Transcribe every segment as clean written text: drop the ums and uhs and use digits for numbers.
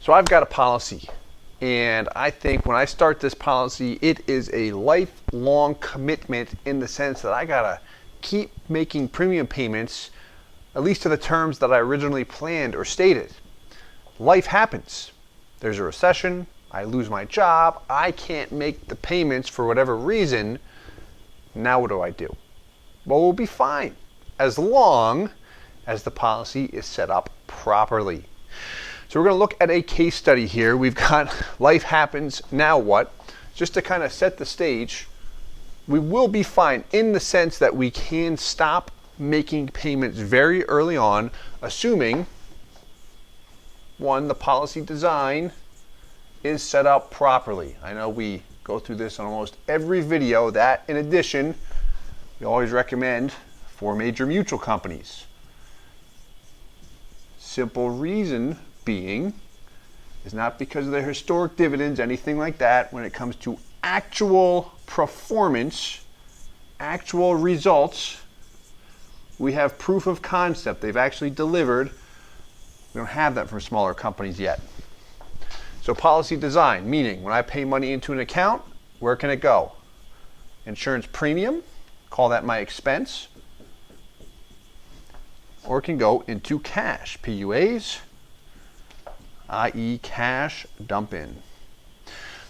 So I've got a policy, and I think when I start this policy, it is a lifelong commitment in the sense that I gotta keep making premium payments, at least to the terms that I originally planned or stated. Life happens. There's a recession, I lose my job, I can't make the payments for whatever reason. Now what do? Well, we'll be fine as long as the policy is set up properly. So we're going to look at a case study here. We've got life happens, now what? Just to kind of set the stage, we will be fine in the sense that we can stop making payments very early on, assuming, one, the policy design is set up properly. I know we go through this on almost every video. That, in addition, we always recommend for major mutual companies. Simple reason being is not because of their historic dividends, anything like that. When it comes to actual performance, actual results, we have proof of concept. They've actually delivered. We don't have that for smaller companies yet. So policy design, meaning when I pay money into an account, where can it go? Insurance premium, call that my expense. Or it can go into cash, PUAs, i.e. cash dump in.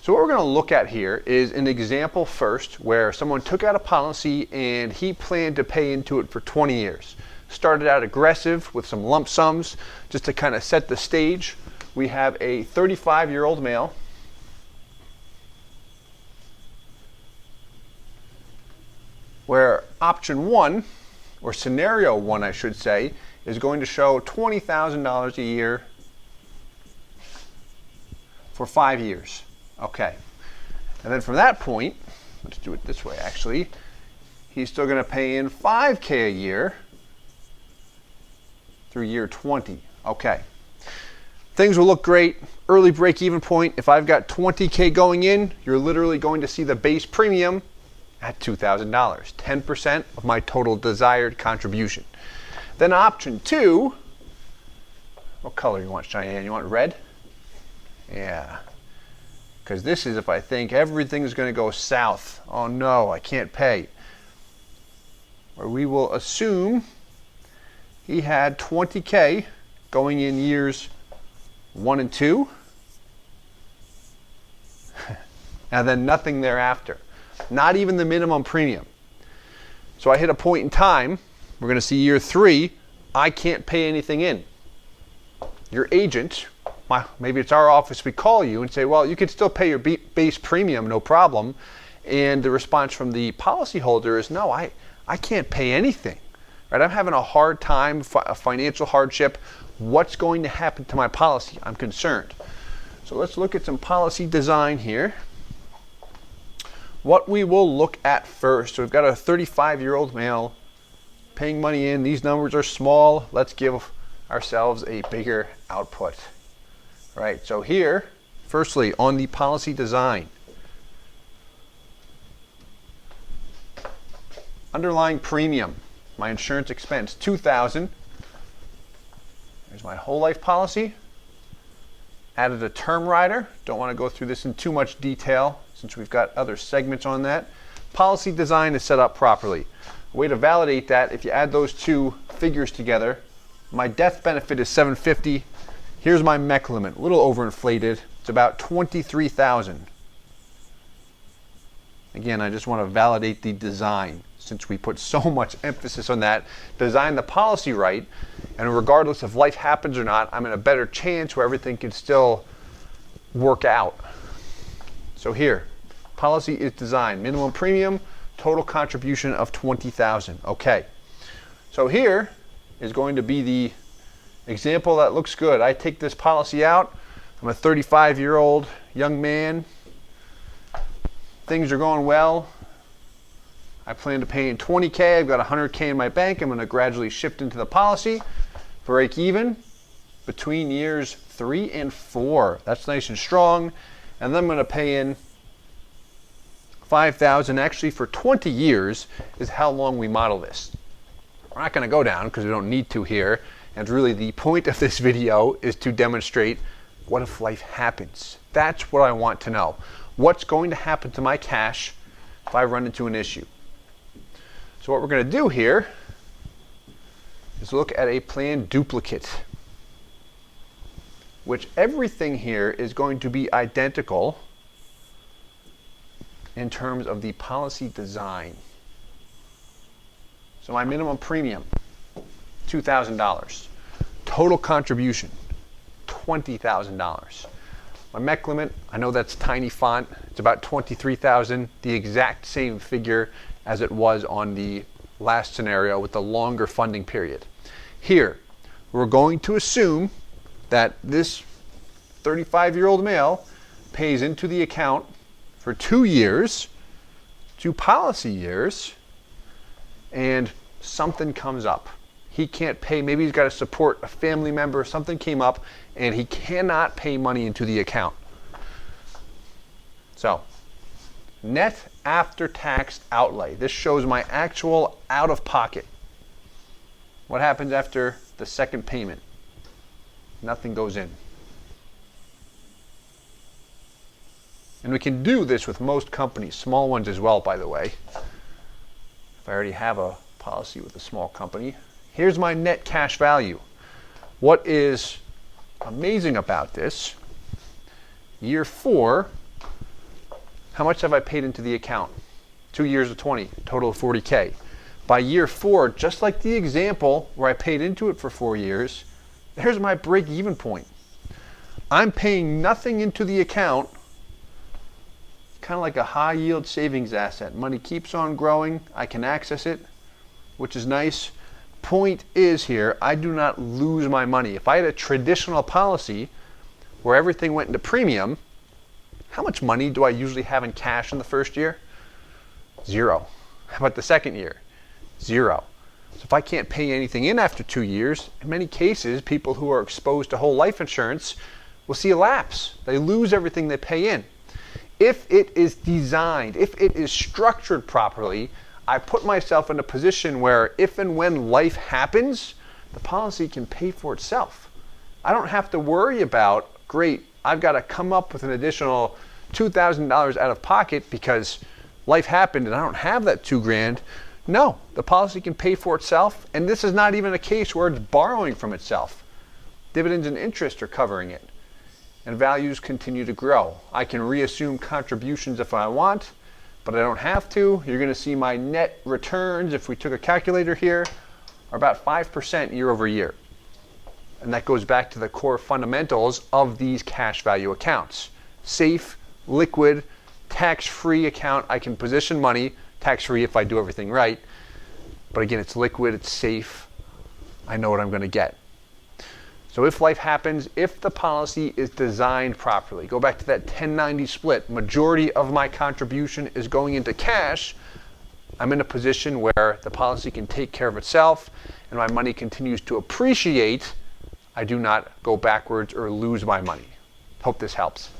So what we're going to look at here is an example first where someone took out a policy and he planned to pay into it for 20 years. Started out aggressive with some lump sums just to kind of set the stage. We have a 35-year-old male where option one, or scenario one I should say, is going to show $20,000 a year for 5 years. Okay. And then from that point, let's do it this way actually, he's still going to pay in $5,000 a year through year 20. Okay. Things will look great. Early break-even point, if I've got $20,000 going in, you're literally going to see the base premium at $2,000, 10% of my total desired contribution. Then option two, what color you want, Cheyenne? You want red? Yeah. Because this is if I think everything's going to go south. Oh no, I can't pay. Or we will assume he had $20,000 going in years 1 and 2, and then nothing thereafter. Not even the minimum premium. So I hit a point in time, we're going to see year 3, I can't pay anything in. Your agent, maybe it's our office, we call you and say, well, you can still pay your base premium, no problem. And the response from the policyholder is, no, I can't pay anything. Right? I'm having a hard time, a financial hardship. What's going to happen to my policy? I'm concerned. So let's look at some policy design here. What we will look at first, so we've got a 35-year-old male paying money in. These numbers are small. Let's give ourselves a bigger output. All right, so here, firstly, on the policy design, underlying premium, my insurance expense, $2,000. There's my whole life policy. Added a term rider. Don't want to go through this in too much detail since we've got other segments on that. Policy design is set up properly. A way to validate that, if you add those two figures together, my death benefit is $750. Here's my MEC limit, a little overinflated. It's about $23,000. Again, I just want to validate the design since we put so much emphasis on that. Design the policy right, and regardless if life happens or not, I'm in a better chance where everything can still work out. So here, policy is designed. Minimum premium, total contribution of $20,000. Okay. So here is going to be the example that looks good. I take this policy out. I'm a 35-year-old young man. Things are going well. I plan to pay in $20,000. I've got $100,000 in my bank. I'm going to gradually shift into the policy. Break even between years 3 and 4. That's nice and strong. And then I'm going to pay in $5,000 actually for 20 years is how long we model this. We're not going to go down because we don't need to here. And really the point of this video is to demonstrate, what if life happens? That's what I want to know. What's going to happen to my cash if I run into an issue? So what we're going to do here is look at a plan duplicate, which everything here is going to be identical in terms of the policy design. So my minimum premium, $2,000. Total contribution, $20,000. My MEC limit, I know that's tiny font, it's about $23,000, the exact same figure as it was on the last scenario with the longer funding period. Here, we're going to assume that this 35-year-old male pays into the account for 2 years, 2 policy years, and something comes up. He can't pay, maybe he's got to support a family member, something came up, and he cannot pay money into the account. So, net after-tax outlay. This shows my actual out-of-pocket. What happens after the second payment? Nothing goes in. And we can do this with most companies, small ones as well, by the way. If I already have a policy with a small company. Here's my net cash value. What is amazing about this, year 4, how much have I paid into the account? 2 years of 20, total of 40K. By year 4, just like the example where I paid into it for 4 years, there's my break-even point. I'm paying nothing into the account, kind of like a high-yield savings asset. Money keeps on growing, I can access it, which is nice. Point is here, I do not lose my money. If I had a traditional policy where everything went into premium, how much money do I usually have in cash in the first year? 0. How about the second year? 0. So if I can't pay anything in after 2 years, in many cases, people who are exposed to whole life insurance will see a lapse. They lose everything they pay in. If it is designed, if it is structured properly, I put myself in a position where if and when life happens, the policy can pay for itself. I don't have to worry about, great, I've got to come up with an additional $2,000 out of pocket because life happened and I don't have that $2,000. No, the policy can pay for itself, and this is not even a case where it's borrowing from itself. Dividends and interest are covering it, and values continue to grow. I can reassume contributions if I want, but I don't have to. You're going to see my net returns, if we took a calculator here, are about 5% year over year. And that goes back to the core fundamentals of these cash value accounts. Safe, liquid, tax-free account. I can position money, tax-free if I do everything right. But again, it's liquid, it's safe. I know what I'm going to get. So if life happens, if the policy is designed properly, go back to that 10-90 split, majority of my contribution is going into cash, I'm in a position where the policy can take care of itself and my money continues to appreciate. I do not go backwards or lose my money. Hope this helps.